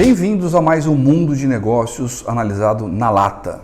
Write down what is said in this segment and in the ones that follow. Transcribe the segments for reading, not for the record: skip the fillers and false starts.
Bem-vindos a mais um Mundo de Negócios analisado na lata.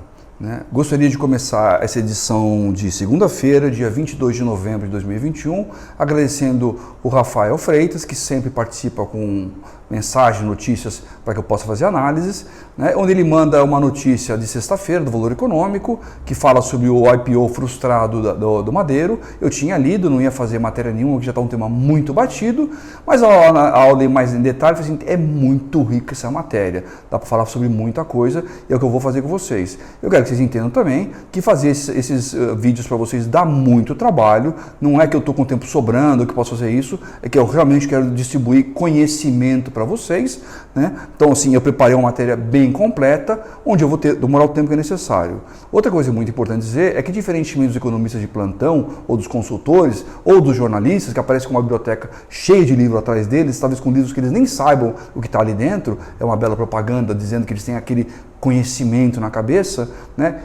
Gostaria de começar essa edição de segunda-feira, dia 22 de novembro de 2021, agradecendo o Rafael Freitas, que sempre participa com mensagens, notícias para que eu possa fazer análises, onde ele manda uma notícia de sexta-feira do Valor Econômico, que fala sobre o IPO frustrado do Madeiro. Eu tinha lido, não ia fazer matéria nenhuma, que já está um tema muito batido, mas ao ler mais em detalhe, eu falei assim, é muito rica essa matéria, dá para falar sobre muita coisa, e é o que eu vou fazer com vocês. Eu quero que vocês entendam também que fazer esses vídeos para vocês dá muito trabalho, não é que eu estou com tempo sobrando, que posso fazer isso, é que eu realmente quero distribuir conhecimento para vocês, Então, assim, eu preparei uma matéria bem completa, onde eu vou demorar o tempo que é necessário. Outra coisa muito importante dizer é que, diferentemente dos economistas de plantão, ou dos consultores, ou dos jornalistas, que aparecem com uma biblioteca cheia de livros atrás deles, talvez com livros que eles nem saibam o que está ali dentro, é uma bela propaganda dizendo que eles têm aquele conhecimento na cabeça,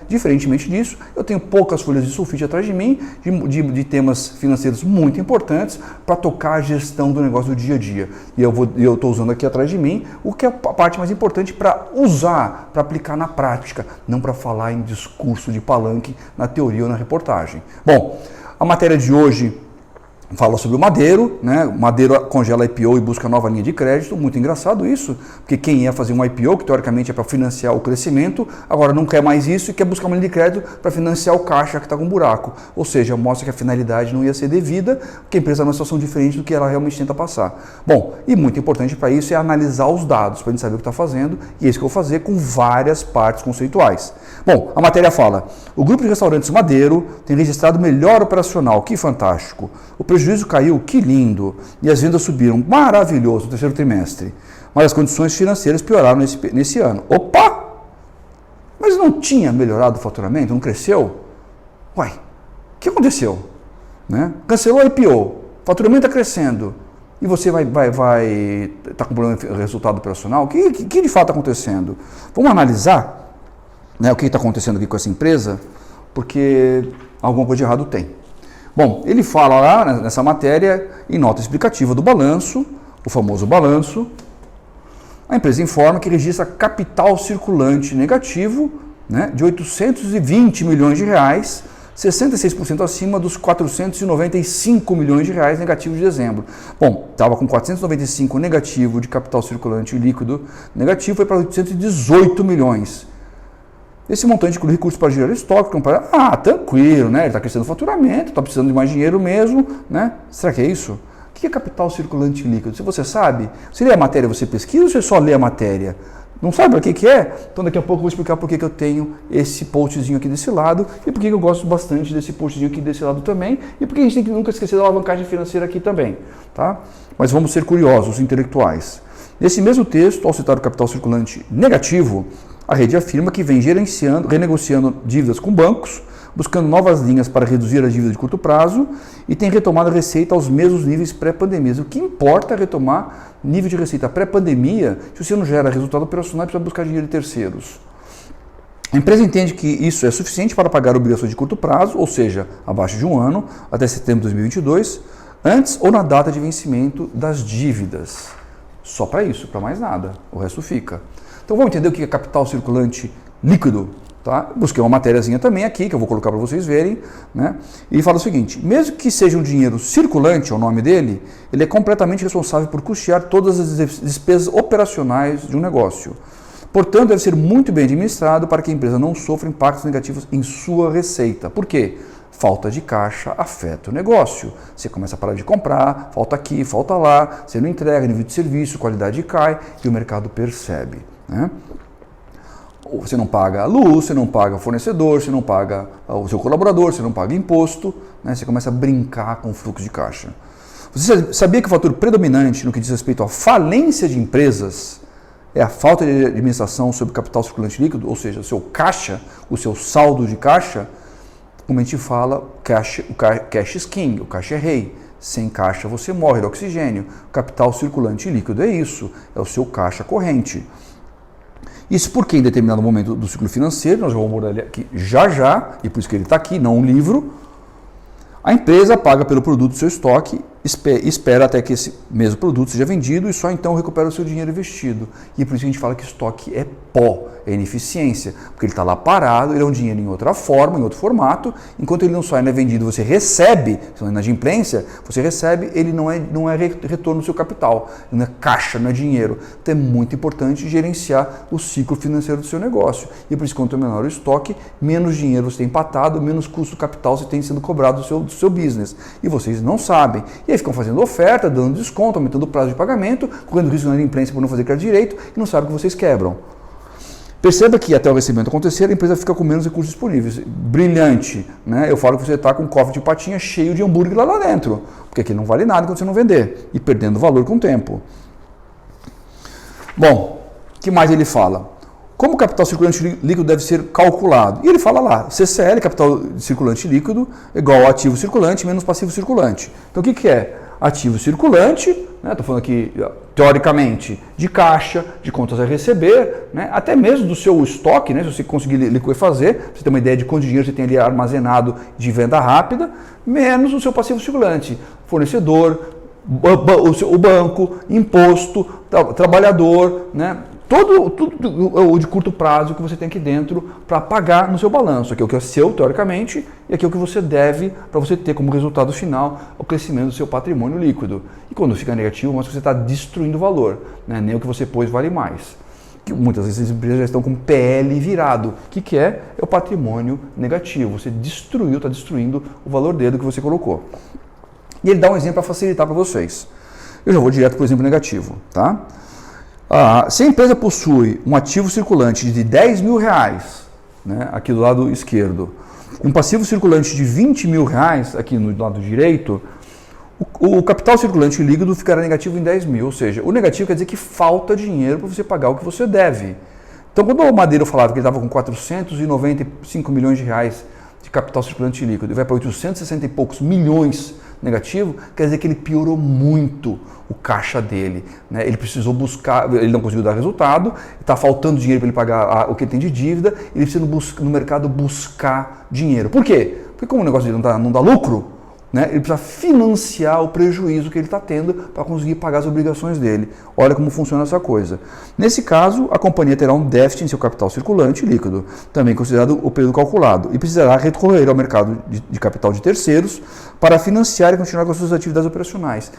Diferentemente disso, eu tenho poucas folhas de sulfite atrás de mim, de temas financeiros muito importantes para tocar a gestão do negócio do dia a dia. E eu estou usando aqui atrás de mim o que é a parte mais importante para usar, para aplicar na prática, não para falar em discurso de palanque na teoria ou na reportagem. Bom, a matéria de hoje fala sobre o Madeiro, O Madeiro congela IPO e busca nova linha de crédito. Muito engraçado isso, porque quem ia fazer um IPO, que teoricamente é para financiar o crescimento, agora não quer mais isso e quer buscar uma linha de crédito para financiar o caixa que está com um buraco. Ou seja, mostra que a finalidade não ia ser devida, porque a empresa está numa situação diferente do que ela realmente tenta passar. Bom, e muito importante para isso é analisar os dados, para a gente saber o que está fazendo, e é isso que eu vou fazer com várias partes conceituais. Bom, a matéria fala, o grupo de restaurantes Madeiro tem registrado melhor operacional, que fantástico. O prejuízo caiu, que lindo, e as vendas subiram, maravilhoso, no terceiro trimestre. Mas as condições financeiras pioraram nesse ano. Opa! Mas não tinha melhorado o faturamento? Não cresceu? Uai, o que aconteceu? Cancelou a IPO, faturamento está crescendo, e você vai estar com problema de resultado operacional? O que de fato está acontecendo? Vamos analisar o que está acontecendo aqui com essa empresa, porque alguma coisa de errado tem. Bom, ele fala lá nessa matéria, em nota explicativa do balanço, o famoso balanço, a empresa informa que registra capital circulante negativo de 820 milhões de reais, 66% acima dos 495 milhões de reais negativos de dezembro. Bom, estava com 495 negativo de capital circulante líquido negativo, foi para 818 milhões. Esse montante inclui recursos para gerar estoque, tranquilo, ele está crescendo o faturamento, está precisando de mais dinheiro mesmo, Será que é isso? O que é capital circulante líquido? Se você sabe, você lê a matéria, você pesquisa ou você só lê a matéria? Não sabe para que é? Então daqui a pouco eu vou explicar por que eu tenho esse postzinho aqui desse lado e por que eu gosto bastante desse postzinho aqui desse lado também e por que a gente tem que nunca esquecer da alavancagem financeira aqui também, tá? Mas vamos ser curiosos, intelectuais. Nesse mesmo texto, ao citar o capital circulante negativo, a rede afirma que vem renegociando dívidas com bancos, buscando novas linhas para reduzir a dívida de curto prazo e tem retomado a receita aos mesmos níveis pré-pandemia. O que importa é retomar nível de receita pré-pandemia se você não gera resultado operacional e precisa buscar dinheiro de terceiros. A empresa entende que isso é suficiente para pagar obrigações de curto prazo, ou seja, abaixo de um ano, até setembro de 2022, antes ou na data de vencimento das dívidas. Só para isso, para mais nada, o resto fica. Então vamos entender o que é capital circulante líquido, tá? Busquei uma matériazinha também aqui, que eu vou colocar para vocês verem, E fala o seguinte, mesmo que seja um dinheiro circulante, é o nome dele, ele é completamente responsável por custear todas as despesas operacionais de um negócio. Portanto, deve ser muito bem administrado para que a empresa não sofra impactos negativos em sua receita. Por quê? Falta de caixa afeta o negócio. Você começa a parar de comprar, falta aqui, falta lá, você não entrega, nível de serviço, qualidade cai e o mercado percebe. Você não paga a luz, você não paga o fornecedor, você não paga o seu colaborador, você não paga imposto, Você começa a brincar com o fluxo de caixa. Você sabia que o fator predominante no que diz respeito à falência de empresas é a falta de administração sobre capital circulante líquido, ou seja, o seu caixa, o seu saldo de caixa, como a gente fala, o cash is king, o caixa é rei. Sem caixa você morre do oxigênio. Capital circulante líquido é isso, é o seu caixa corrente. Isso porque em determinado momento do ciclo financeiro, nós vamos abordar ele aqui já, e por isso que ele está aqui, não um livro, a empresa paga pelo produto do seu estoque espera até que esse mesmo produto seja vendido e só então recupera o seu dinheiro investido. E é por isso que a gente fala que estoque é pó, é ineficiência, porque ele está lá parado, ele é um dinheiro em outra forma, em outro formato, enquanto ele não só é vendido, você recebe, se não é inadimplência, você recebe, ele não é retorno do seu capital, não é caixa, não é dinheiro. Então é muito importante gerenciar o ciclo financeiro do seu negócio. E por isso, quanto menor o estoque, menos dinheiro você tem empatado, menos custo capital você tem sendo cobrado do seu business. E vocês não sabem. E aí ficam fazendo oferta, dando desconto, aumentando o prazo de pagamento, correndo risco na inadimplência por não fazer crédito direito e não sabem que vocês quebram. Perceba que até o recebimento acontecer, a empresa fica com menos recursos disponíveis. Brilhante, né? Eu falo que você está com um cofre de patinha cheio de hambúrguer lá dentro, porque aqui não vale nada quando você não vender, e perdendo valor com o tempo. Bom, o que mais ele fala? Como o capital circulante líquido deve ser calculado? E ele fala lá, CCL, capital circulante líquido, igual a ativo circulante menos passivo circulante. Então o que é? Ativo circulante, estou falando aqui teoricamente de caixa, de contas a receber, né, até mesmo do seu estoque, né, se você conseguir liquefazer, pra você ter uma ideia de quanto dinheiro você tem ali armazenado de venda rápida, menos o seu passivo circulante, fornecedor, o banco, imposto, trabalhador, né, tudo o de curto prazo que você tem aqui dentro para pagar no seu balanço. Aqui é o que é seu, teoricamente, e aqui é o que você deve para você ter como resultado final o crescimento do seu patrimônio líquido. E quando fica negativo, mostra que você está destruindo valor, né? Nem o que você pôs vale mais. Que muitas vezes as empresas já estão com PL virado. O que é? É o patrimônio negativo. Você destruiu, está destruindo o valor dele que você colocou. E ele dá um exemplo para facilitar para vocês. Eu já vou direto para o exemplo negativo, tá? Se a empresa possui um ativo circulante de 10 mil reais, né, aqui do lado esquerdo, e um passivo circulante de 20 mil reais, aqui no lado direito, o capital circulante líquido ficará negativo em 10 mil, ou seja, o negativo quer dizer que falta dinheiro para você pagar o que você deve. Então, quando o Madeiro falava que ele estava com 495 milhões de reais de capital circulante líquido e vai para 860 e poucos milhões negativo, quer dizer que ele piorou muito o caixa dele, né? Ele precisou buscar, ele não conseguiu dar resultado, está faltando dinheiro para ele pagar o que ele tem de dívida, ele precisa no mercado buscar dinheiro. Por quê? Porque como o negócio dele não dá lucro, né, ele precisa financiar o prejuízo que ele está tendo para conseguir pagar as obrigações dele. Olha como funciona essa coisa. Nesse caso, a companhia terá um déficit em seu capital circulante líquido, também considerado o período calculado, e precisará recorrer ao mercado de capital de terceiros para financiar e continuar com as suas atividades operacionais.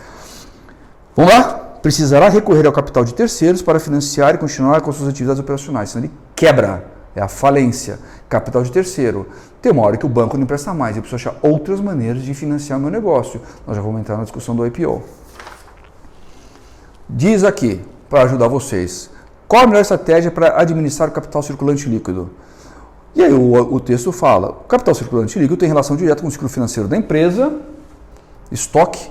Vamos lá? Precisará recorrer ao capital de terceiros para financiar e continuar com as suas atividades operacionais, senão ele quebra. É a falência, capital de terceiro. Tem uma hora que o banco não empresta mais, eu preciso achar outras maneiras de financiar o meu negócio. Nós já vamos entrar na discussão do IPO. Diz aqui, para ajudar vocês, qual a melhor estratégia para administrar o capital circulante líquido? E aí o texto fala, o capital circulante líquido tem relação direta com o ciclo financeiro da empresa, estoque,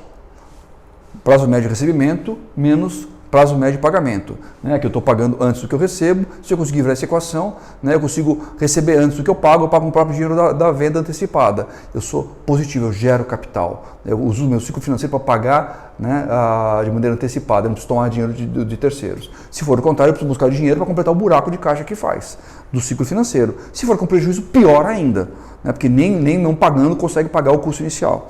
prazo médio de recebimento, menos prazo médio de pagamento, né, que eu estou pagando antes do que eu recebo. Se eu conseguir virar essa equação, né, eu consigo receber antes do que eu pago com o próprio dinheiro da venda antecipada. Eu sou positivo, eu gero capital. Eu uso o meu ciclo financeiro para pagar, né, de maneira antecipada, eu não preciso tomar dinheiro de terceiros. Se for o contrário, eu preciso buscar dinheiro para completar o buraco de caixa que faz do ciclo financeiro. Se for com prejuízo, pior ainda, né, porque nem não pagando consegue pagar o custo inicial.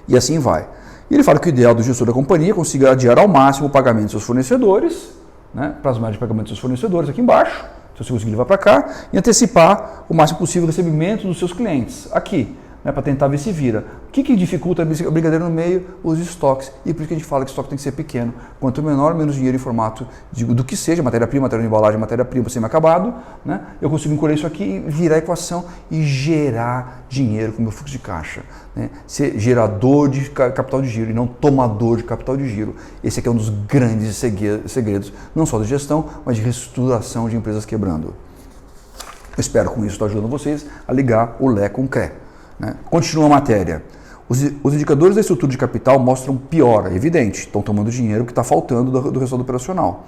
E assim vai. E ele fala que o ideal do gestor da companhia é conseguir adiar ao máximo o pagamento dos seus fornecedores, né, prazo médio de pagamento dos seus fornecedores aqui embaixo, se você conseguir levar para cá, e antecipar o máximo possível o recebimento dos seus clientes aqui, né, para tentar ver se vira. O que dificulta a brincadeira no meio? Os estoques. E por isso que a gente fala que o estoque tem que ser pequeno. Quanto menor, menos dinheiro em formato do que seja, matéria-prima, material de embalagem, matéria-prima semi-acabado, né, eu consigo encolher isso aqui e virar a equação e gerar dinheiro com o meu fluxo de caixa. Né, ser gerador de capital de giro e não tomador de capital de giro. Esse aqui é um dos grandes segredos, não só de gestão, mas de reestruturação de empresas quebrando. Eu espero com isso estar ajudando vocês a ligar o Lé com o CRE. Né? Continua a matéria. Os indicadores da estrutura de capital mostram piora, é evidente. Estão tomando dinheiro que está faltando do resultado operacional.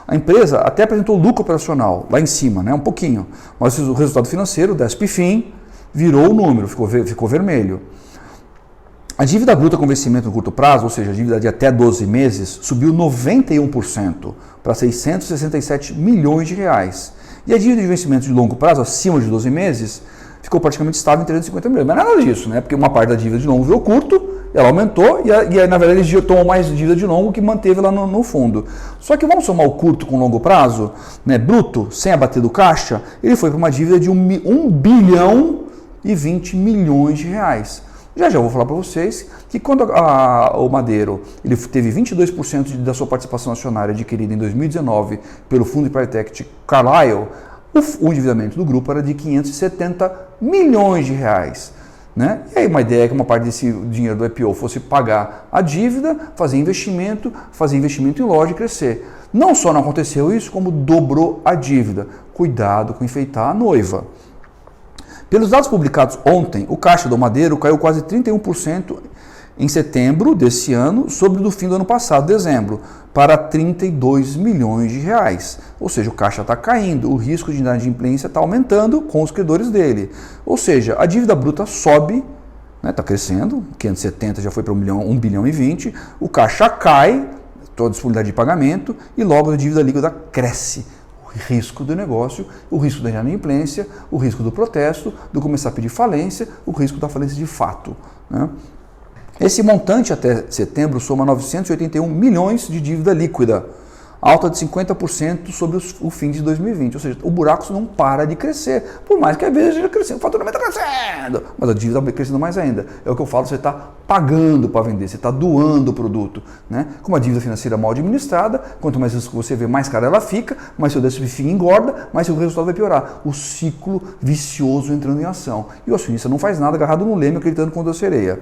A empresa até apresentou lucro operacional, lá em cima, né? Um pouquinho. Mas o resultado financeiro, DESP-FIM, virou o número, ficou vermelho. A dívida bruta com vencimento no curto prazo, ou seja, a dívida de até 12 meses, subiu 91% para 667 milhões de reais. E a dívida de vencimento de longo prazo, acima de 12 meses, ficou praticamente estável em 350 milhões. Mas nada disso, né? Porque uma parte da dívida de longo virou curto, ela aumentou e aí, na verdade, eles tomam mais dívida de longo que manteve lá no fundo. Só que vamos somar o curto com o longo prazo, né? Bruto, sem abater do caixa, ele foi para uma dívida de 1 bilhão e 20 milhões de reais. Já vou falar para vocês que quando o Madeiro ele teve 22% da sua participação acionária adquirida em 2019 pelo fundo de private equity Carlyle, o endividamento do grupo era de 570 milhões de reais. Né? E aí uma ideia é que uma parte desse dinheiro do IPO fosse pagar a dívida, fazer investimento em loja e crescer. Não só não aconteceu isso, como dobrou a dívida. Cuidado com enfeitar a noiva. Pelos dados publicados ontem, o caixa do Madeiro caiu quase 31% em setembro desse ano sobre o do fim do ano passado, dezembro, para 32 milhões de reais. Ou seja, o caixa está caindo, o risco de inadimplência está aumentando com os credores dele. Ou seja, a dívida bruta sobe, está crescendo, 570 já foi para 1 bilhão e 20, o caixa cai, toda a disponibilidade de pagamento, e logo a dívida líquida cresce. O risco do negócio, o risco da inadimplência, o risco do protesto, do começar a pedir falência, o risco da falência de fato. Né? Esse montante até setembro soma 981 milhões de dívida líquida, alta de 50% sobre o fim de 2020. Ou seja, o buraco não para de crescer, por mais que às vezes esteja crescendo, o faturamento está crescendo, mas a dívida está crescendo mais ainda. É o que eu falo, você está pagando para vender, você está doando o produto. Né? Com uma dívida financeira mal administrada, quanto mais risco você vê, mais cara ela fica, mais seu déficit FII engorda, mais seu resultado vai piorar. O ciclo vicioso entrando em ação. E o acionista não faz nada agarrado no leme, acreditando com doce sereia.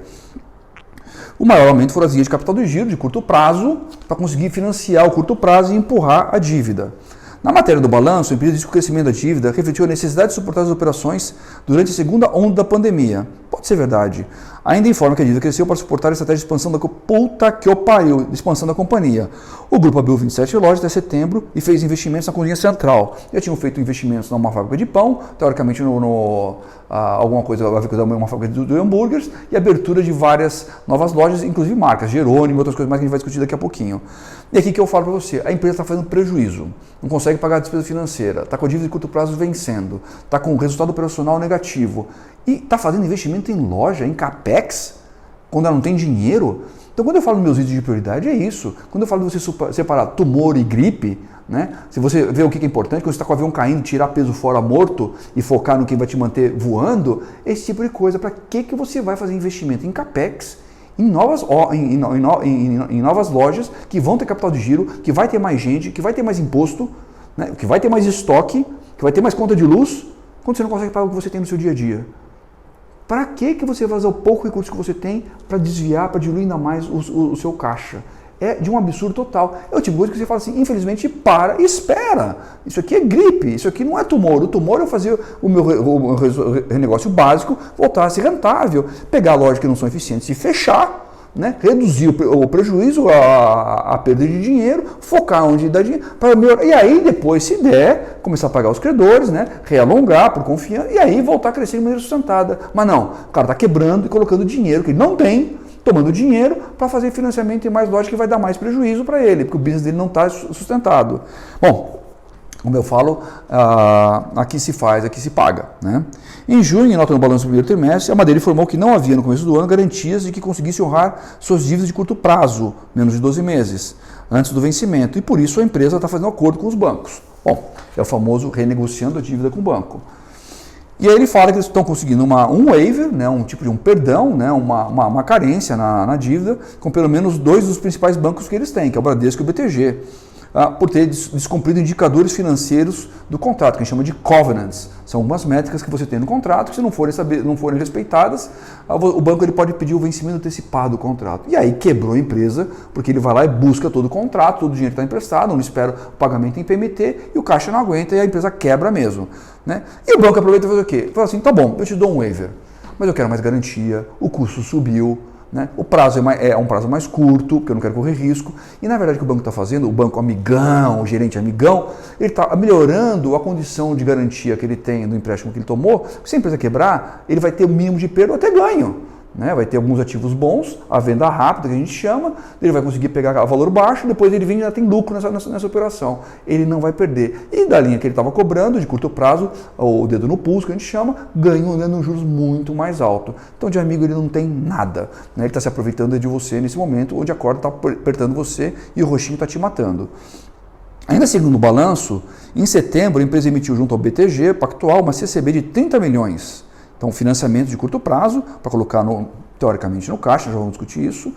O maior aumento foram as linhas de capital de giro de curto prazo para conseguir financiar o curto prazo e empurrar a dívida. Na matéria do balanço, a empresa diz que o crescimento da dívida refletiu a necessidade de suportar as operações durante a segunda onda da pandemia. Pode ser verdade. Ainda informa que a dívida cresceu para suportar a estratégia de expansão de expansão da companhia. O grupo abriu 27 lojas até setembro e fez investimentos na cozinha central. Já tinham feito investimentos numa fábrica de pão, teoricamente alguma coisa a ver com uma fábrica de hambúrgueres e abertura de várias novas lojas, inclusive marcas, Jerônimo e outras coisas mais que a gente vai discutir daqui a pouquinho. E aqui que eu falo para você, a empresa está fazendo prejuízo, não consegue pagar a despesa financeira, está com a dívida de curto prazo vencendo, está com o resultado operacional negativo e está fazendo investimento em loja, em capex, quando ela não tem dinheiro. Então, quando eu falo nos meus vídeos de prioridade, é isso. Quando eu falo de você separar tumor e gripe, né? Se você vê o que é importante, quando você está com o avião caindo, tirar peso fora morto e focar no que vai te manter voando, esse tipo de coisa. Para que você vai fazer investimento em capex, em novas lojas que vão ter capital de giro, que vai ter mais gente, que vai ter mais imposto, né? Que vai ter mais estoque, que vai ter mais conta de luz, quando você não consegue pagar o que você tem no seu dia a dia? Para que você vai usar o pouco recurso que você tem para desviar, para diluir ainda mais o seu caixa? É de um absurdo total. É o tipo de coisa que você fala assim, infelizmente, para e espera. Isso aqui é gripe, isso aqui não é tumor. O tumor é fazer o meu negócio básico voltar a ser rentável, pegar lojas que não são eficientes e fechar, né? Reduzir o prejuízo, a perda de dinheiro, focar onde dá dinheiro, para melhorar. E aí depois, se der, começar a pagar os credores, né? Realongar por confiança, e aí voltar a crescer de maneira sustentada. Mas não, o cara está quebrando e colocando dinheiro que ele não tem, tomando dinheiro para fazer financiamento em mais lojas que vai dar mais prejuízo para ele, porque o business dele não está sustentado. Bom, como eu falo, aqui se faz, aqui se paga. Né? Em junho, em nota no balanço do primeiro trimestre, a Madeira informou que não havia no começo do ano garantias de que conseguisse honrar suas dívidas de curto prazo, menos de 12 meses, antes do vencimento, e por isso a empresa está fazendo acordo com os bancos. Bom, é o famoso renegociando a dívida com o banco. E aí ele fala que eles estão conseguindo um waiver, né, um tipo de um perdão, né, uma carência na dívida, com pelo menos 2 dos principais bancos que eles têm, que é o Bradesco e o BTG, por ter descumprido indicadores financeiros do contrato, que a gente chama de covenants. São algumas métricas que você tem no contrato, que se não forem respeitadas, o banco ele pode pedir o vencimento antecipado do contrato. E aí quebrou a empresa, porque ele vai lá e busca todo o contrato, todo o dinheiro que está emprestado, não espera o pagamento em PMT, e o caixa não aguenta e a empresa quebra mesmo. Né? E o banco aproveita e faz o quê? Fala assim, tá bom, eu te dou um waiver, mas eu quero mais garantia, o custo subiu, né? O prazo é um prazo mais curto, porque eu não quero correr risco. E na verdade o que o banco está fazendo, o banco amigão, o gerente amigão, ele está melhorando a condição de garantia que ele tem do empréstimo que ele tomou. Se a empresa quebrar, ele vai ter o mínimo de perda ou até ganho. né? Vai ter alguns ativos bons, a venda rápida que a gente chama, ele vai conseguir pegar o valor baixo, depois ele vende e ainda tem lucro nessa operação. Ele não vai perder. E da linha que ele estava cobrando, de curto prazo, o dedo no pulso que a gente chama, ganhando juros muito mais alto. Então de amigo ele não tem nada, né? Ele está se aproveitando de você nesse momento, onde a corda está apertando você e o roxinho está te matando. Ainda segundo o balanço, em setembro a empresa emitiu junto ao BTG Pactual uma CCB de 30 milhões. Então, financiamento de curto prazo, para colocar teoricamente no caixa, já vamos discutir isso,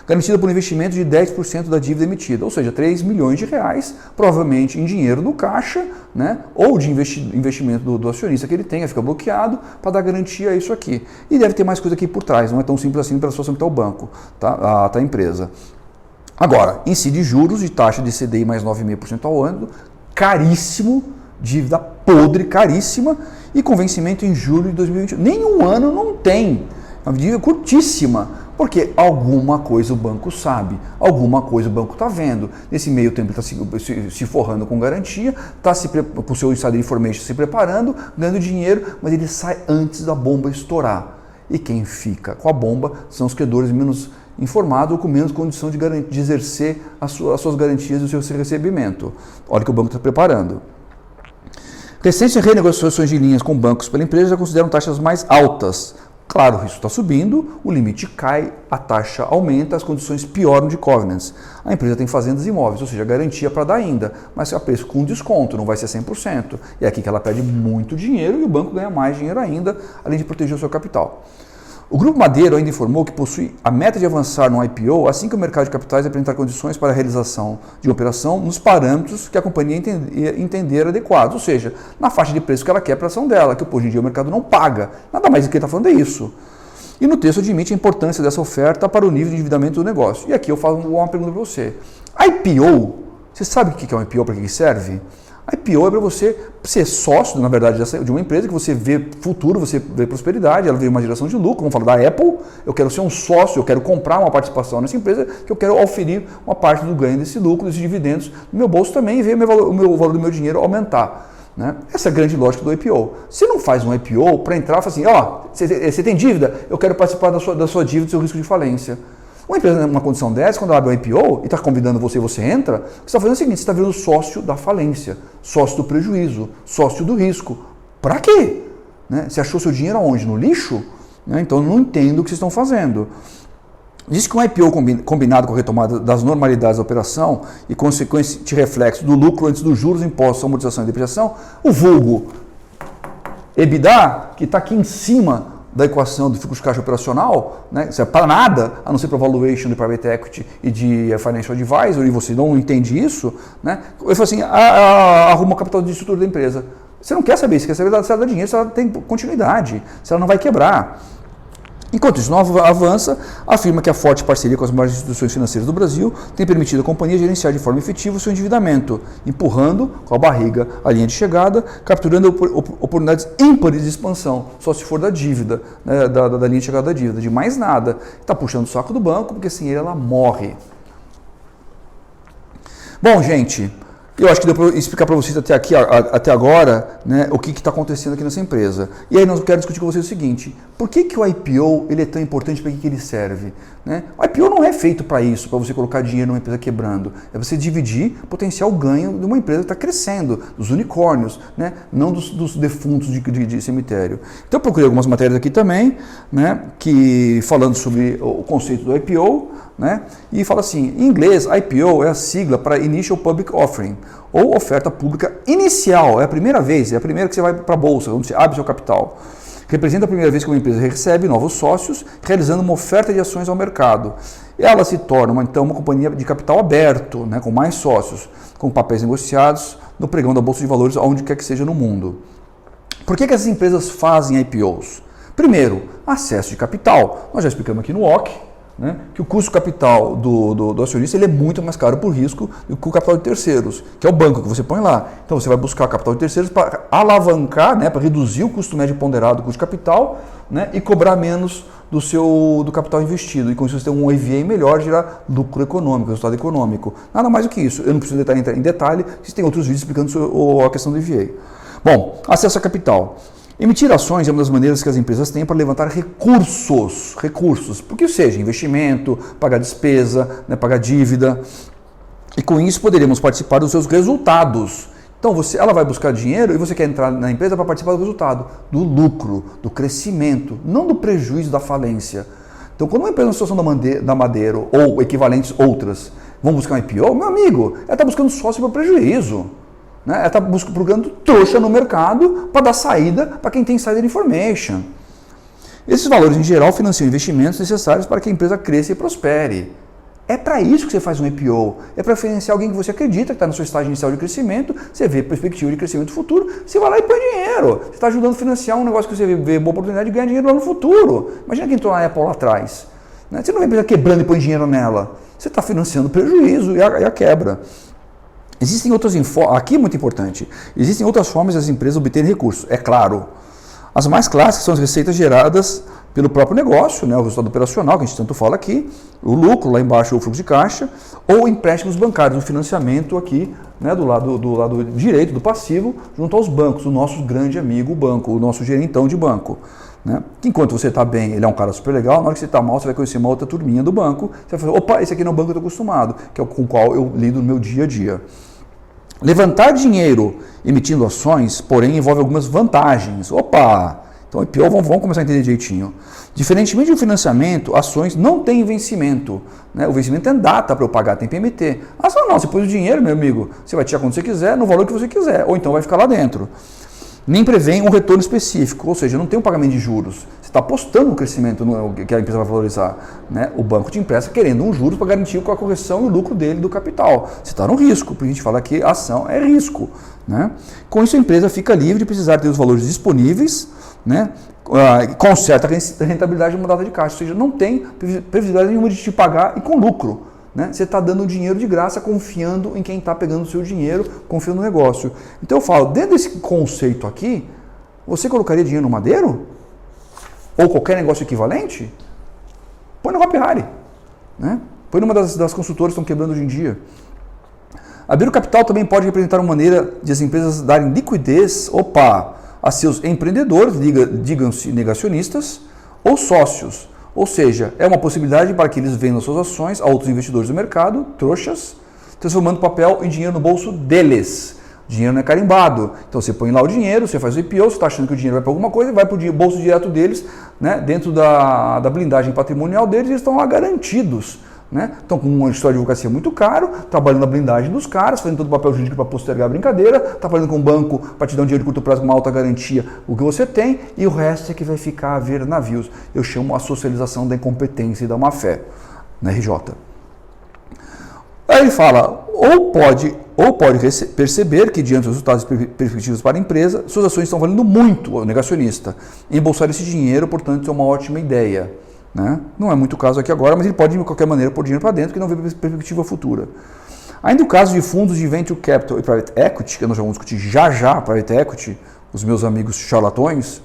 garantida por um investimento de 10% da dívida emitida, ou seja, 3 milhões de reais, provavelmente em dinheiro no caixa, né, ou de investimento do acionista que ele tenha, fica bloqueado, para dar garantia a isso aqui. E deve ter mais coisa aqui por trás, não é tão simples assim para a situação que está o banco, tá a empresa. Agora, incide juros de taxa de CDI mais 9,5% ao ano, caríssimo, dívida podre, caríssima, e com vencimento em julho de 2021. Nem um ano não tem, é uma dívida curtíssima, porque alguma coisa o banco sabe, alguma coisa o banco está vendo. Nesse meio tempo ele está se forrando com garantia, está com o seu insider information se preparando, ganhando dinheiro, mas ele sai antes da bomba estourar. E quem fica com a bomba são os credores menos informado ou com menos condição de exercer as suas garantias e o seu recebimento. Olha o que o banco está preparando. Recentes renegociações de linhas com bancos pela empresa já consideram taxas mais altas. Claro, o risco está subindo, o limite cai, a taxa aumenta, as condições pioram de covenants. A empresa tem fazendas e imóveis, ou seja, garantia para dar ainda, mas a preço com desconto, não vai ser 100%. E é aqui que ela perde muito dinheiro e o banco ganha mais dinheiro ainda, além de proteger o seu capital. O Grupo Madeiro ainda informou que possui a meta de avançar no IPO assim que o mercado de capitais apresentar condições para a realização de uma operação nos parâmetros que a companhia entender adequados, ou seja, na faixa de preço que ela quer para a ação dela, que hoje em dia o mercado não paga. Nada mais do que ele está falando é isso. E no texto admite a importância dessa oferta para o nível de endividamento do negócio. E aqui eu faço uma pergunta para você. IPO, você sabe o que é um IPO, para que serve? IPO é para você ser sócio, na verdade, de uma empresa que você vê futuro, você vê prosperidade, ela vê uma geração de lucro. Vamos falar da Apple, eu quero ser um sócio, eu quero comprar uma participação nessa empresa, que eu quero oferir uma parte do ganho desse lucro, desses dividendos no meu bolso também e ver o valor do meu dinheiro aumentar. Né? Essa é a grande lógica do IPO. Você não faz um IPO para entrar e falar assim, você tem dívida? Eu quero participar da sua dívida, do seu risco de falência. Uma empresa numa condição dessa, quando ela abre um IPO e está convidando você e você entra, o que você está fazendo é o seguinte, você está virando sócio da falência, sócio do prejuízo, sócio do risco. Para quê? Né? Você achou seu dinheiro aonde? No lixo? Né? Então eu não entendo o que vocês estão fazendo. Diz que um IPO combinado com a retomada das normalidades da operação e consequente reflexo do lucro antes dos juros, impostos, amortização e depreciação, o vulgo EBITDA, que está aqui em cima da equação do fluxo de caixa operacional, né? Isso é para nada, a não ser para valuation de private equity e de financial advisor, e você não entende isso, né? Eu falo assim, arruma o capital de estrutura da empresa. Você não quer saber, você quer saber se ela dá dinheiro, se ela tem continuidade, se ela não vai quebrar. Enquanto isso não avança, afirma que a forte parceria com as maiores instituições financeiras do Brasil tem permitido à companhia gerenciar de forma efetiva o seu endividamento, empurrando com a barriga a linha de chegada, capturando oportunidades ímpares de expansão, só se for da dívida, né, da linha de chegada da dívida, de mais nada. Está puxando o saco do banco, porque sem ele ela morre. Bom, gente, eu acho que deu para explicar para vocês até agora, né, o que está acontecendo aqui nessa empresa. E aí nós quero discutir com vocês o seguinte, por que o IPO ele é tão importante, para que ele serve? Né? O IPO não é feito para isso, para você colocar dinheiro numa empresa quebrando. É você dividir o potencial ganho de uma empresa que está crescendo, dos unicórnios, né? Não dos defuntos de cemitério. Então eu procurei algumas matérias aqui também, né, falando sobre o conceito do IPO, né, e fala assim, em inglês, IPO é a sigla para Initial Public Offering, ou oferta pública inicial, é a primeira vez, é a primeira que você vai para a bolsa, onde você abre seu capital. Representa a primeira vez que uma empresa recebe novos sócios, realizando uma oferta de ações ao mercado. Ela se torna, então, uma companhia de capital aberto, né, com mais sócios, com papéis negociados no pregão da Bolsa de Valores, onde quer que seja no mundo. Por que essas empresas fazem IPOs? Primeiro, acesso de capital. Nós já explicamos aqui no OC, né, que o custo capital do acionista ele é muito mais caro por risco do que o capital de terceiros, que é o banco que você põe lá. Então você vai buscar capital de terceiros para alavancar, né, para reduzir o custo médio ponderado do custo de capital, né, e cobrar menos do capital investido. E com isso você tem um EVA melhor, gerar lucro econômico, resultado econômico. Nada mais do que isso. Eu não preciso entrar em detalhe, vocês têm outros vídeos explicando a questão do EVA. Bom, acesso a capital. Emitir ações é uma das maneiras que as empresas têm para levantar recursos, porque seja investimento, pagar despesa, né, pagar dívida, e com isso poderíamos participar dos seus resultados. Então ela vai buscar dinheiro e você quer entrar na empresa para participar do resultado, do lucro, do crescimento, não do prejuízo da falência. Então quando uma empresa na situação da Madeiro ou equivalentes outras vão buscar um IPO, meu amigo, ela está buscando sócio para prejuízo. Né? Ela está procurando trouxa no mercado para dar saída para quem tem insider information. Esses valores, em geral, financiam investimentos necessários para que a empresa cresça e prospere. É para isso que você faz um IPO. É para financiar alguém que você acredita, que está no seu estágio inicial de crescimento, você vê perspectiva de crescimento futuro, você vai lá e põe dinheiro. Você está ajudando a financiar um negócio que você vê boa oportunidade de ganhar dinheiro lá no futuro. Imagina quem entrou na Apple lá atrás. Né? Você não vai empresa quebrando e põe dinheiro nela. Você está financiando o prejuízo e a quebra. Existem outras, aqui é muito importante, existem outras formas das empresas obterem recursos, é claro. As mais clássicas são as receitas geradas pelo próprio negócio, né, o resultado operacional, que a gente tanto fala aqui, o lucro, lá embaixo o fluxo de caixa, ou empréstimos bancários, o financiamento aqui, né, do lado direito, do passivo, junto aos bancos, o nosso grande amigo, o banco, o nosso gerentão de banco. Né? Que enquanto você está bem, ele é um cara super legal, na hora que você está mal, você vai conhecer uma outra turminha do banco, você vai falar, opa, esse aqui não é o banco que eu estou acostumado, que é com o qual eu lido no meu dia a dia. Levantar dinheiro emitindo ações, porém, envolve algumas vantagens. Opa! Então, IPO, vamos começar a entender direitinho. Diferentemente do financiamento, ações não têm vencimento. Né? O vencimento tem data para eu pagar, tem PMT. Ação não, você pôs o dinheiro, meu amigo, você vai tirar quando você quiser, no valor que você quiser, ou então vai ficar lá dentro. Nem prevém um retorno específico, ou seja, não tem um pagamento de juros. Você está apostando no crescimento que a empresa vai valorizar. Né? O banco te empresta querendo um juros para garantir a correção e o lucro dele do capital. Você está no risco, porque a gente fala que a ação é risco. Né? Com isso, a empresa fica livre de precisar ter os valores disponíveis, né? Com certa rentabilidade de uma data de caixa, ou seja, não tem previsibilidade nenhuma de te pagar e com lucro. Né? Você está dando dinheiro de graça, confiando em quem está pegando o seu dinheiro, confiando no negócio. Então eu falo, dentro desse conceito aqui, você colocaria dinheiro no Madeiro? Ou qualquer negócio equivalente? Põe no Hopi Hari. Né? Põe numa das consultoras que estão quebrando hoje em dia. Abrir o capital também pode representar uma maneira de as empresas darem liquidez, a seus empreendedores, digam-se negacionistas, ou sócios. Ou seja, é uma possibilidade para que eles vendam suas ações a outros investidores do mercado, trouxas, transformando o papel em dinheiro no bolso deles. O dinheiro não é carimbado. Então você põe lá o dinheiro, você faz o IPO, você está achando que o dinheiro vai para alguma coisa, vai para o bolso direto deles, né, dentro da blindagem patrimonial deles, eles estão lá garantidos. Né? Estão com uma história de advocacia muito caro, trabalhando na blindagem dos caras, fazendo todo o papel jurídico para postergar a brincadeira, trabalhando com o banco para te dar um dinheiro de curto prazo com uma alta garantia, o que você tem, e o resto é que vai ficar a ver navios. Eu chamo a socialização da incompetência e da má-fé, na RJ. Aí ele fala, ou pode perceber que diante dos resultados perspectivos para a empresa, suas ações estão valendo muito, o negacionista. Embolsar esse dinheiro, portanto, é uma ótima ideia. Né? Não é muito o caso aqui agora, mas ele pode de qualquer maneira pôr dinheiro para dentro que não vê perspectiva futura. Ainda o caso de fundos de Venture Capital e Private Equity, que nós vamos discutir já Private Equity, os meus amigos charlatões,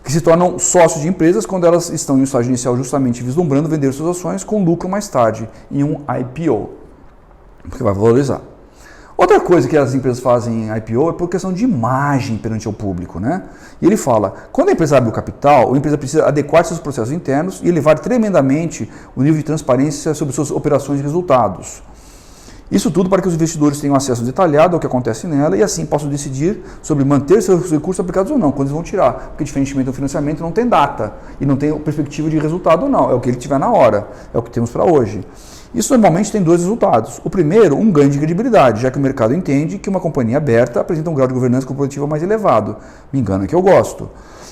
que se tornam sócios de empresas quando elas estão em um estágio inicial justamente vislumbrando vender suas ações com lucro mais tarde, em um IPO, porque vai valorizar. Outra coisa que as empresas fazem em IPO é por questão de imagem perante o público. Né? E ele fala, quando a empresa abre o capital, a empresa precisa adequar seus processos internos e elevar tremendamente o nível de transparência sobre suas operações e resultados. Isso tudo para que os investidores tenham acesso detalhado ao que acontece nela e assim possam decidir sobre manter seus recursos aplicados ou não, quando eles vão tirar. Porque diferentemente do financiamento não tem data e não tem perspectiva de resultado ou não, é o que ele tiver na hora, é o que temos para hoje. Isso normalmente tem dois resultados. O primeiro, um ganho de credibilidade, já que o mercado entende que uma companhia aberta apresenta um grau de governança corporativa mais elevado. Me engana que eu gosto.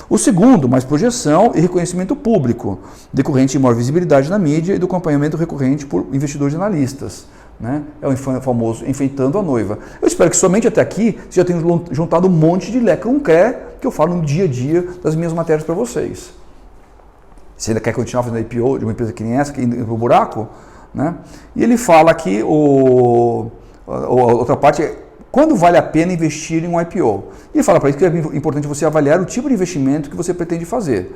O segundo, mais projeção e reconhecimento público, decorrente de maior visibilidade na mídia e do acompanhamento recorrente por investidores e analistas. Né? É o famoso enfeitando a noiva. Eu espero que somente até aqui você já tenha juntado um monte de lecrum-cré que eu falo no dia a dia das minhas matérias para vocês. Você ainda quer continuar fazendo IPO de uma empresa que nem essa, que indo para o buraco? Né? E ele fala que a outra parte é quando vale a pena investir em um IPO. E ele fala para isso que é importante você avaliar o tipo de investimento que você pretende fazer.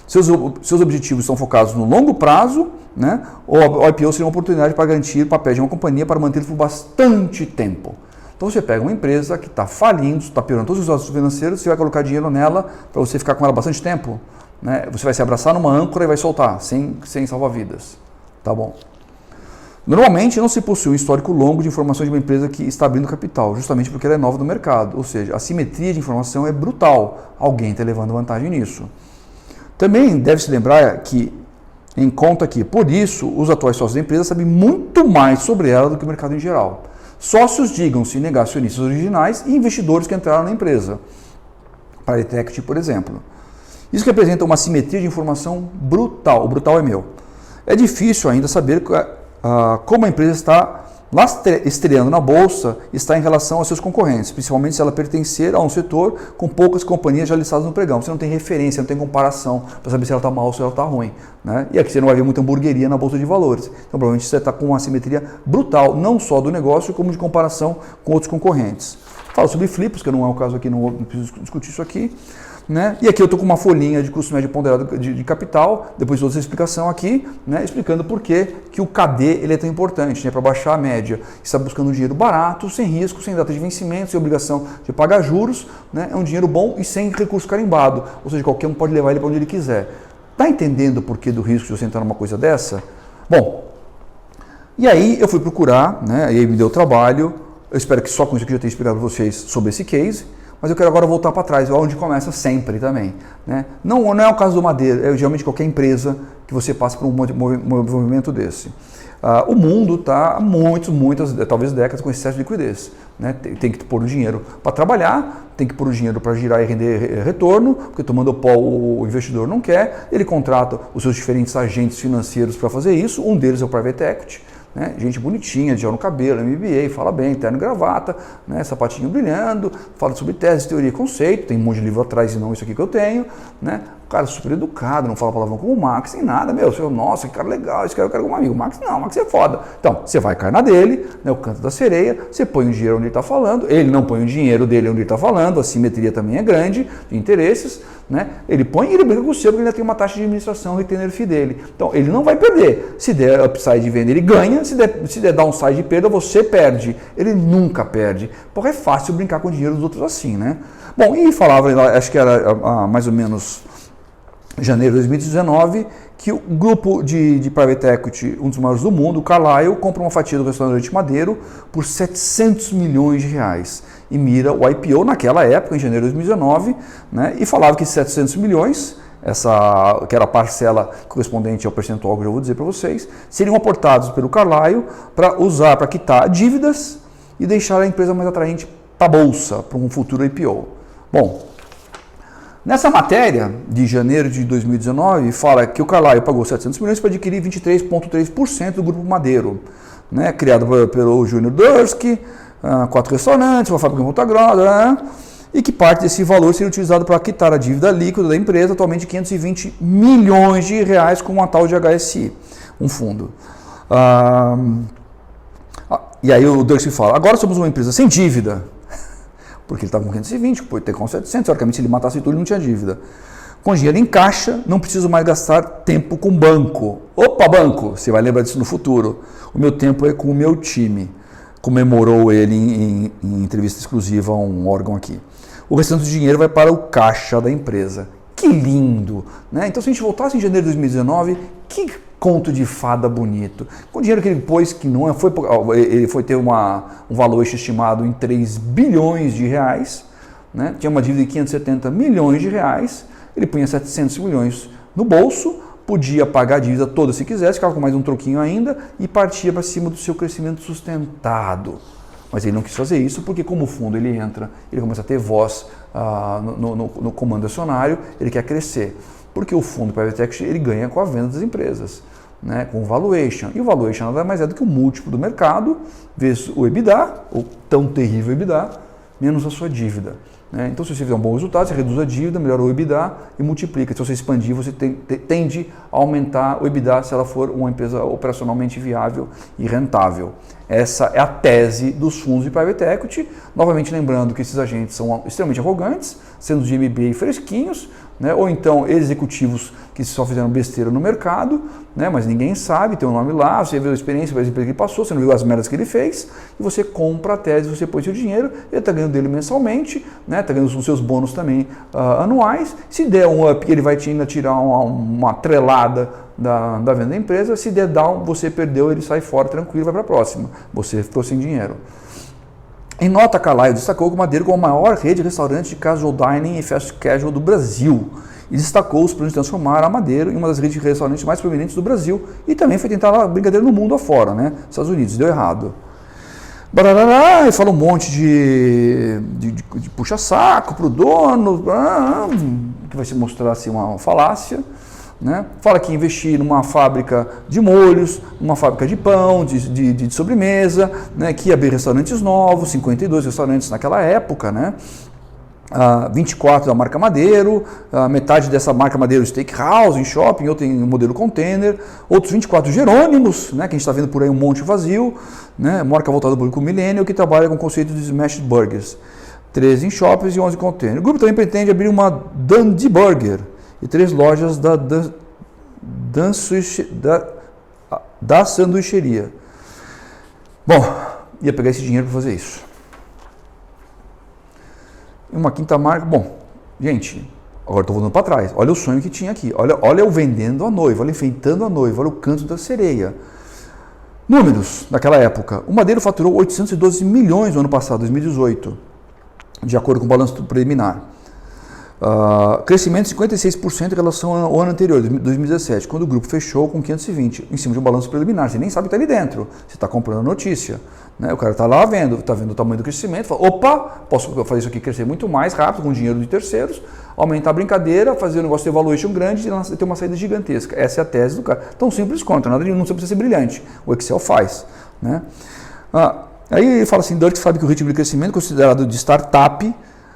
Seus objetivos são focados no longo prazo, né? Ou o IPO seria uma oportunidade para garantir o papel de uma companhia para mantê-lo por bastante tempo. Então você pega uma empresa que está falindo, está piorando todos os resultados financeiros, você vai colocar dinheiro nela para você ficar com ela bastante tempo, né? Você vai se abraçar numa âncora e vai soltar, sem salva-vidas. Tá bom? Normalmente não se possui um histórico longo de informações de uma empresa que está abrindo capital, justamente porque ela é nova no mercado. Ou seja, a simetria de informação é brutal. Alguém está levando vantagem nisso. Também deve-se lembrar em conta que, por isso, os atuais sócios da empresa sabem muito mais sobre ela do que o mercado em geral. Sócios, digam-se, negacionistas originais e investidores que entraram na empresa. Private Equity, por exemplo. Isso representa uma simetria de informação brutal. O brutal é meu. É difícil ainda saber como a empresa está lá estreando na bolsa, está em relação aos seus concorrentes, principalmente se ela pertencer a um setor com poucas companhias já listadas no pregão. Você não tem referência, não tem comparação para saber se ela está mal ou se ela está ruim, né? E aqui você não vai ver muita hamburgueria na bolsa de valores. Então provavelmente você está com uma assimetria brutal, não só do negócio, como de comparação com outros concorrentes. Falo sobre flips, que não é o caso aqui, não preciso discutir isso aqui. Né? E aqui eu estou com uma folhinha de custo médio ponderado de capital, depois de outra explicação aqui, né? Explicando por que o KD ele é tão importante, né? Para baixar a média. Está buscando um dinheiro barato, sem risco, sem data de vencimento, sem obrigação de pagar juros, né? É um dinheiro bom e sem recurso carimbado, ou seja, qualquer um pode levar ele para onde ele quiser. Está entendendo o porquê do risco de você entrar numa coisa dessa? Bom, e aí eu fui procurar, né? E aí me deu trabalho, eu espero que só com isso aqui eu já tenha explicado para vocês sobre esse case. Mas eu quero agora voltar para trás, onde começa sempre também. Né? Não é o caso do Madeira, é geralmente qualquer empresa que você passa por um movimento desse. O mundo está há muitas, talvez décadas, com excesso de liquidez. Né? Tem que pôr o dinheiro para trabalhar, tem que pôr o dinheiro para girar e render retorno, porque tomando o pó o investidor não quer, ele contrata os seus diferentes agentes financeiros para fazer isso, um deles é o Private Equity. Né? Gente bonitinha, de gel no cabelo, MBA, fala bem, terno e gravata, né? Sapatinho brilhando, fala sobre tese, teoria e conceito, tem um monte de livro atrás e não isso aqui que eu tenho, né? O cara é super educado, não fala palavrão como o Max, nem nada, meu, você, nossa, que cara legal, esse cara eu quero como amigo. O Max não, o Max é foda. Então, você vai cair na dele, né? O canto da sereia, você põe o dinheiro onde ele está falando, ele não põe o dinheiro dele onde ele está falando, a simetria também é grande, de interesses, né? Ele põe e ele briga com o seu, porque ele ainda tem uma taxa de administração retainer fee dele. Então, ele não vai perder. Se der upside de venda, ele ganha, se der downside de perda, você perde. Ele nunca perde. Porque é fácil brincar com o dinheiro dos outros assim, né? Bom, e falava, acho que era mais ou menos janeiro de 2019, que o grupo de Private Equity, um dos maiores do mundo, o Carlyle, compra uma fatia do restaurante Madeiro por 700 milhões de reais e mira o IPO naquela época, em janeiro de 2019, né, e falava que 700 milhões, que era a parcela correspondente ao percentual que eu já vou dizer para vocês, seriam aportados pelo Carlyle para usar, para quitar dívidas e deixar a empresa mais atraente para a bolsa, para um futuro IPO. Bom, nessa matéria de janeiro de 2019, fala que o Carlyle pagou 700 milhões para adquirir 23,3% do Grupo Madeiro, né, criado pelo Júnior Dursky, 4 restaurantes, uma fábrica em Ponta Grossa, né, e que parte desse valor seria utilizado para quitar a dívida líquida da empresa, atualmente 520 milhões de reais com uma tal de HSI, um fundo. E aí o Dursky fala, agora somos uma empresa sem dívida, porque ele estava com 520, pode ter com 700, teoricamente se ele matasse tudo ele não tinha dívida. Com dinheiro em caixa, não preciso mais gastar tempo com banco. Opa, banco, você vai lembrar disso no futuro. O meu tempo é com o meu time. Comemorou ele em entrevista exclusiva a um órgão aqui. O restante do dinheiro vai para o caixa da empresa. Que lindo! Né? Então se a gente voltasse em janeiro de 2019, que conto de fada bonito. Com o dinheiro que ele pôs, que não foi, ele foi ter um valuation estimado em 3 bilhões de reais, né? Tinha uma dívida de 570 milhões de reais, ele punha 700 milhões no bolso, podia pagar a dívida toda se quisesse, ficava com mais um troquinho ainda e partia para cima do seu crescimento sustentado. Mas ele não quis fazer isso porque como o fundo ele entra, ele começa a ter voz no comando acionário, ele quer crescer. Porque o fundo Private Equity ele ganha com a venda das empresas, né, com o valuation. E o valuation nada mais é do que o múltiplo do mercado, vezes o EBITDA, o tão terrível EBITDA, menos a sua dívida. Né? Então, se você fizer um bom resultado, você reduz a dívida, melhora o EBITDA e multiplica. Se você expandir, você tende a aumentar o EBITDA se ela for uma empresa operacionalmente viável e rentável. Essa é a tese dos fundos de Private Equity. Novamente lembrando que esses agentes são extremamente arrogantes, sendo de MBA fresquinhos, né? Ou então executivos que só fizeram besteira no mercado, né? Mas ninguém sabe, tem um nome lá, você viu a experiência, que ele passou, você não viu as merdas que ele fez, e você compra a tese, você põe seu dinheiro, ele está ganhando dele mensalmente, né? Está ganhando os seus bônus também anuais. Se der um up, ele vai ainda tirar uma trelada da venda da empresa. Se der down, você perdeu, ele sai fora tranquilo, vai para a próxima. Você ficou sem dinheiro. Em nota, Carlyle destacou que Madeiro como a maior rede de restaurantes de casual dining e fast casual do Brasil e destacou os planos de transformar a Madeiro em uma das redes de restaurantes mais prominentes do Brasil e também foi tentar a brincadeira no mundo afora, né? Estados Unidos, deu errado. Barará, e fala um monte de puxa-saco para o dono, que vai se mostrar assim, uma falácia. Né? Fala que investir numa fábrica de molhos, numa fábrica de pão, de sobremesa, né? Que ia abrir restaurantes novos, 52 restaurantes naquela época, né? 24 da marca Madeiro, metade dessa marca Madeiro Steakhouse em shopping, outra em modelo container, outros 24 Jerônimos, né? Que a gente está vendo por aí um monte vazio, né? Marca voltada ao público millennial que trabalha com o conceito de smashed burgers, 13 em shoppings e 11 em container. O grupo também pretende abrir uma Dundee Burger e 3 lojas da sanduicheria. Bom, ia pegar esse dinheiro para fazer isso. E uma quinta marca, bom, gente, agora estou voltando para trás, olha o sonho que tinha aqui, olha eu vendendo a noiva, olha enfeitando a noiva, olha o canto da sereia. Números daquela época, o Madeiro faturou 812 milhões no ano passado, 2018, de acordo com o balanço preliminar. Crescimento de 56% em relação ao ano anterior, 2017, quando o grupo fechou com 520, em cima de um balanço preliminar. Você nem sabe o que está ali dentro, você está comprando a notícia. Né? O cara está lá vendo, está vendo o tamanho do crescimento, fala, opa, posso fazer isso aqui crescer muito mais rápido com dinheiro de terceiros, aumentar a brincadeira, fazer um negócio de evaluation grande e ter uma saída gigantesca. Essa é a tese do cara. Tão simples quanto, nada de não precisa ser brilhante. O Excel faz. Né? Aí ele fala assim, Dirk sabe que o ritmo de crescimento considerado de startup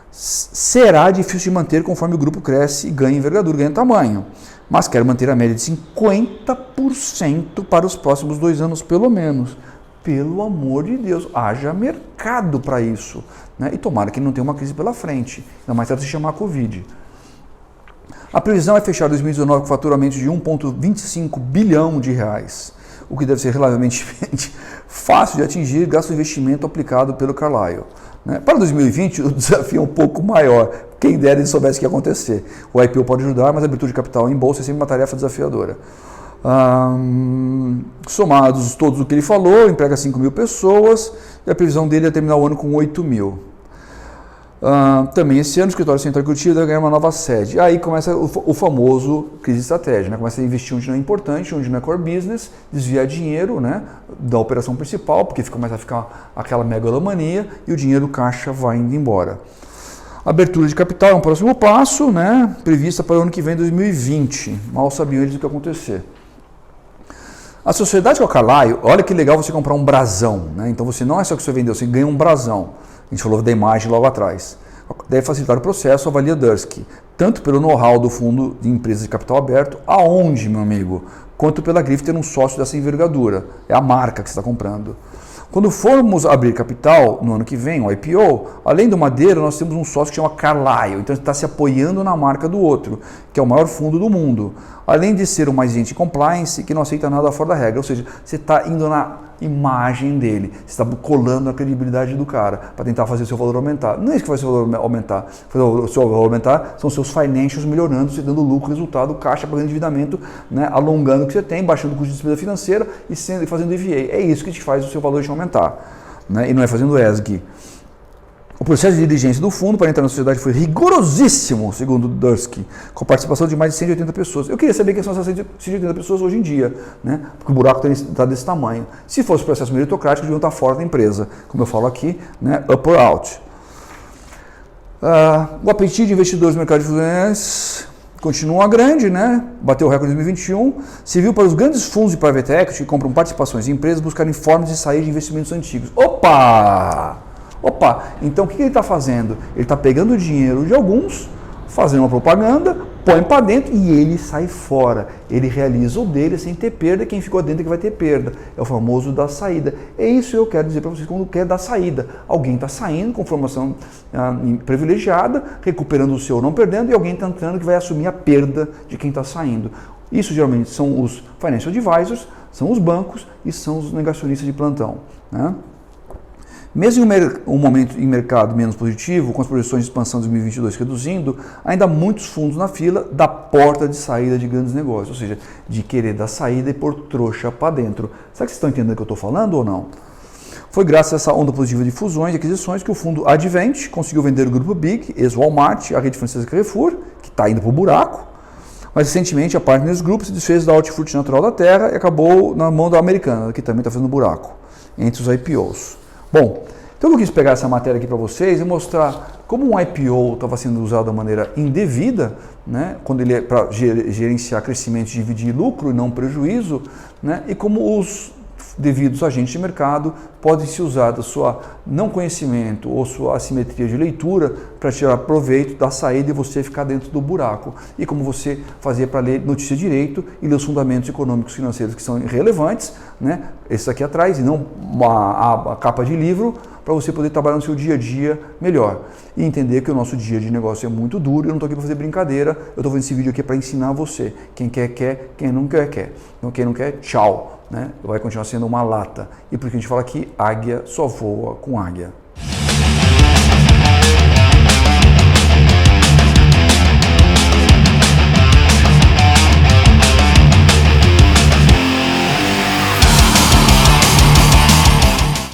será difícil de manter conforme o grupo cresce e ganha envergadura, ganha tamanho, mas quer manter a média de 50% para os próximos 2 anos pelo menos. Pelo amor de Deus, haja mercado para isso, né? E tomara que não tenha uma crise pela frente, ainda mais se chamar Covid. A previsão é fechar 2019 com faturamento de 1,25 bilhão de reais, o que deve ser relativamente fácil de atingir gasto de investimento aplicado pelo Carlyle. Para 2020, o desafio é um pouco maior. Quem dera ele soubesse o que ia acontecer. O IPO pode ajudar, mas a abertura de capital em bolsa é sempre uma tarefa desafiadora. Somados todos o que ele falou, emprega 5 mil pessoas e a previsão dele é terminar o ano com 8 mil. Também esse ano o escritório central de Curitiba deve ganhar uma nova sede. Aí começa o famoso crise de estratégia, né? Começa a investir onde não é importante, onde não é core business, desviar dinheiro, né, da operação principal, porque começa a ficar aquela megalomania e o dinheiro do caixa vai indo embora. Abertura de capital é um próximo passo, né, prevista para o ano que vem, 2020. Mal sabiam eles o que ia acontecer. A sociedade com a Carlyle, olha que legal você comprar um brasão, né? Então você não é só que você vendeu, você ganha um brasão. A gente falou da imagem logo atrás. Deve facilitar o processo, avalia Dursky, tanto pelo know-how do fundo de empresas de capital aberto, aonde, meu amigo, quanto pela grife ter um sócio dessa envergadura. É a marca que você está comprando. Quando formos abrir capital no ano que vem, o IPO, além do Madeiro, nós temos um sócio que chama Carlyle, então está se apoiando na marca do outro, que é o maior fundo do mundo. Além de ser um agente compliance que não aceita nada fora da regra, ou seja, você está indo na imagem dele, você está colando na credibilidade do cara para tentar fazer o seu valor aumentar. Não é isso que vai fazer o valor aumentar. O seu valor aumentar são seus financials melhorando, você dando lucro, resultado, caixa, pagando endividamento, né, alongando o que você tem, baixando o custo de despesa financeira e fazendo EVA. É isso que te faz o seu valor aumentar, né, e não é fazendo ESG. O processo de diligência do fundo para entrar na sociedade foi rigorosíssimo, segundo Dursky, com participação de mais de 180 pessoas. Eu queria saber quem são essas 180 pessoas hoje em dia, né? Porque o buraco está desse tamanho. Se fosse processo meritocrático, deviam estar fora da empresa, como eu falo aqui, né? Up or out. O apetite de investidores no mercado de fluências continua grande, né? Bateu o recorde em 2021. Se viu para os grandes fundos de private equity que compram participações em empresas buscarem formas de sair de investimentos antigos. Opa! Então o que ele está fazendo? Ele está pegando o dinheiro de alguns, fazendo uma propaganda, põe para dentro e ele sai fora. Ele realiza o dele sem ter perda, quem ficou dentro é que vai ter perda. É o famoso da saída. É isso que eu quero dizer para vocês quando quer dar saída. Alguém está saindo com formação privilegiada, recuperando o seu, não perdendo, e alguém está entrando que vai assumir a perda de quem está saindo. Isso geralmente são os financial advisors, são os bancos e são os negacionistas de plantão, né? Mesmo em um momento em mercado menos positivo, com as projeções de expansão de 2022 reduzindo, ainda há muitos fundos na fila da porta de saída de grandes negócios, ou seja, de querer dar saída e pôr trouxa para dentro. Será que vocês estão entendendo o que eu estou falando ou não? Foi graças a essa onda positiva de fusões e aquisições que o fundo Advent conseguiu vender o grupo Big, ex-Walmart, a rede francesa Carrefour, que está indo para o buraco. Mas recentemente a Partners Group se desfez da Hortifruti Natural da Terra e acabou na mão da Americana, que também está fazendo buraco entre os IPOs. Bom, então eu quis pegar essa matéria aqui para vocês e mostrar como um IPO estava sendo usado da maneira indevida, né, quando ele é para gerenciar crescimento, dividir lucro e não prejuízo, né, e como os devidos agentes de mercado podem se usar do seu não conhecimento ou sua assimetria de leitura para tirar proveito da saída e você ficar dentro do buraco. E como você fazia para ler notícia de direito e ler os fundamentos econômicos financeiros que são irrelevantes, né? Esse aqui atrás, e não a capa de livro, para você poder trabalhar no seu dia a dia melhor. E entender que o nosso dia de negócio é muito duro, eu não estou aqui para fazer brincadeira, eu estou fazendo esse vídeo aqui para ensinar você. Quem quer, quer, quem não quer, quer. Então quem não quer, tchau. Né? Vai continuar sendo uma lata. E por que a gente fala aqui, águia só voa com águia.